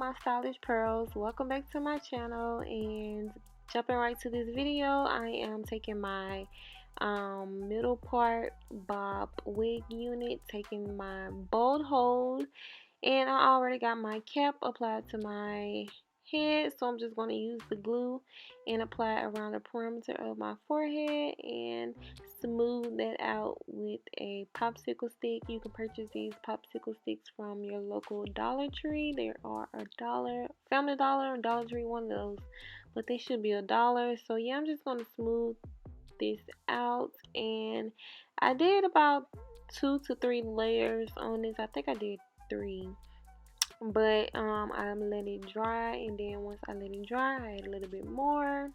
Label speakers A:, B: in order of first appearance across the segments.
A: my stylish pearls, welcome back to my channel. And jumping right to this video, I am taking my middle part bob wig unit, taking my bold hold, and I already got my cap applied to my head, so I'm just going to use the glue and apply it around the perimeter of my forehead and smooth that out with a popsicle stick. You can purchase these popsicle sticks from your local Dollar Tree. They are $1, Family Dollar, Dollar Tree, one of those, but they should be $1. So yeah, I'm just going to smooth this out, and I did about 2 to 3 layers on this. I think I did 3, but I'm letting it dry, and then once I let it dry, I add a little bit more,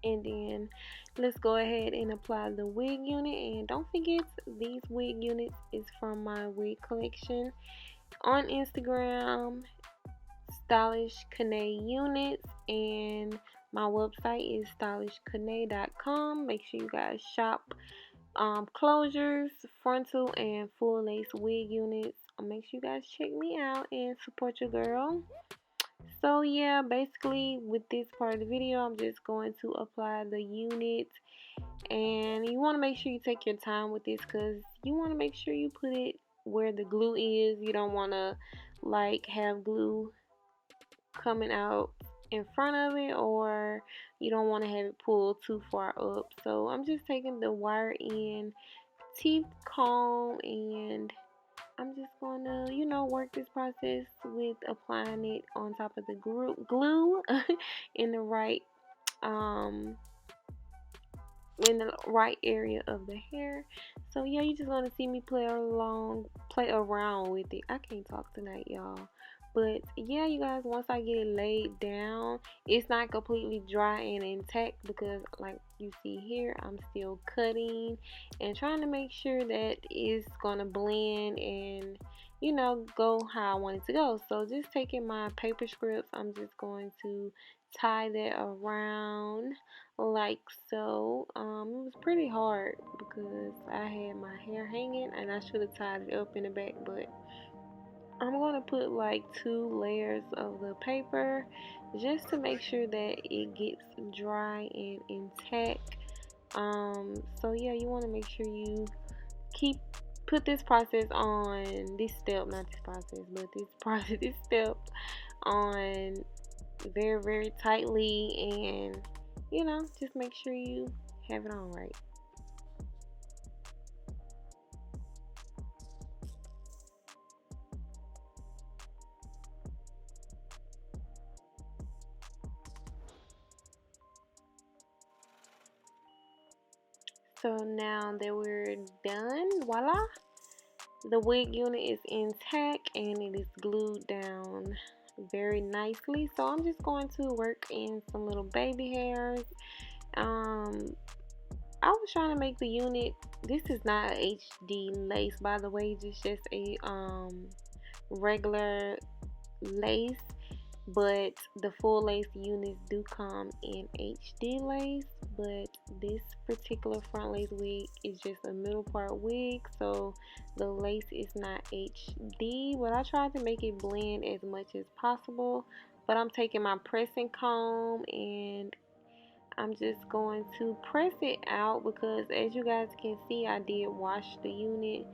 A: and then let's go ahead and apply the wig unit. And don't forget, these wig units is from my wig collection on Instagram, Stylish KENNA Units, and my website is stylishkenna.com. Make sure you guys shop closures, frontal and full lace wig units. Make sure you guys check me out and support your girl. So yeah, basically with this part of the video, I'm just going to apply the unit, and you want to make sure you take your time with this, because you want to make sure you put it where the glue is. You don't want to like have glue coming out in front of it, or you don't want to have it pulled too far up. So I'm just taking the wire end teeth comb, and I'm just going to, work this process with applying it on top of the glue in the right area of the hair. So yeah, you just going to see me play around with it. I can't talk tonight, y'all. But yeah, you guys, once I get it laid down, it's not completely dry and intact, because like you see here, I'm still cutting and trying to make sure that it's gonna blend and go how I want it to go. So just taking my paper strips, I'm just going to tie that around like so. It was pretty hard because I had my hair hanging, and I should have tied it up in the back, but I'm going to put like 2 layers of the paper just to make sure that it gets dry and intact. So yeah, you want to make sure you put this process on, this step on very, very tightly, and just make sure you have it on right. So now that we're done, voila, the wig unit is intact and it is glued down very nicely. So I'm just going to work in some little baby hairs. I was trying to make the unit, this is not a HD lace, by the way, it's just a regular lace, but the full lace units do come in HD lace. But this particular front lace wig is just a middle part wig, so the lace is not HD, but I tried to make it blend as much as possible. But I'm taking my pressing comb and I'm just going to press it out, because as you guys can see, I did wash the unit,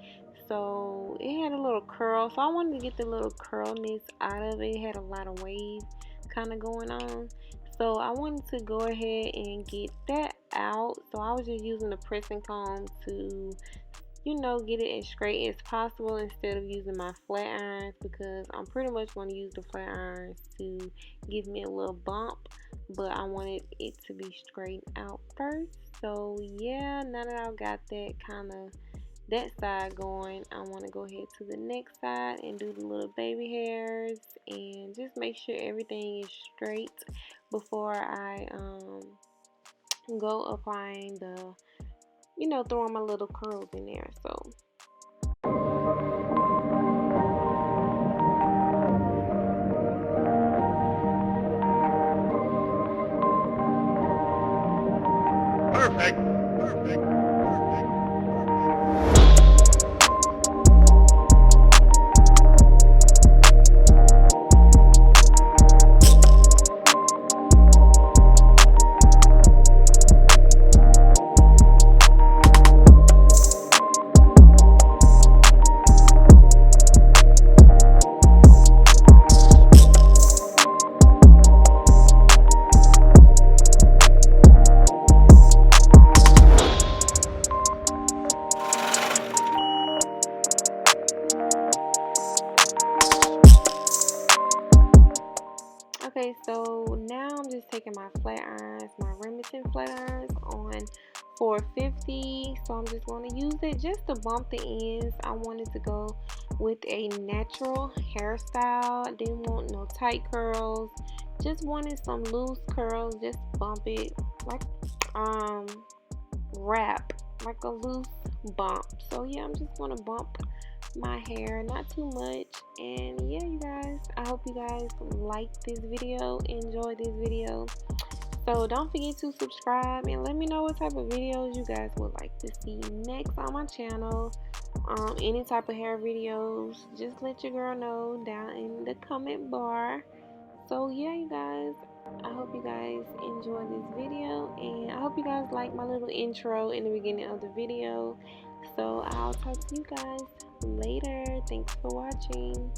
A: so it had a little curl, so I wanted to get the little curlness out of it. It had a lot of waves kind of going on, so I wanted to go ahead and get that out. So I was just using the pressing comb to get it as straight as possible instead of using my flat irons, because I'm pretty much going to use the flat irons to give me a little bump, but I wanted it to be straightened out first. So yeah, now that I've got that side going, I want to go ahead to the next side and do the little baby hairs and just make sure everything is straight before I go applying the throwing my little curls in there. So
B: perfect.
A: Okay, so now I'm just taking my flat irons, my Remington flat irons on 450. So I'm just going to use it just to bump the ends. I wanted to go with a natural hairstyle. I didn't want no tight curls. Just wanted some loose curls. Just bump it like wrap, like a loose bump. So yeah, I'm just going to bump my hair, not too much. And yeah, you guys, I hope you guys like this video, enjoy this video. So don't forget to subscribe and let me know what type of videos you guys would like to see next on my channel. Any type of hair videos, just let your girl know down in the comment bar. So yeah, you guys, I hope you guys enjoy this video, and I hope you guys like my little intro in the beginning of the video. So I'll talk to you guys later. Thanks for watching.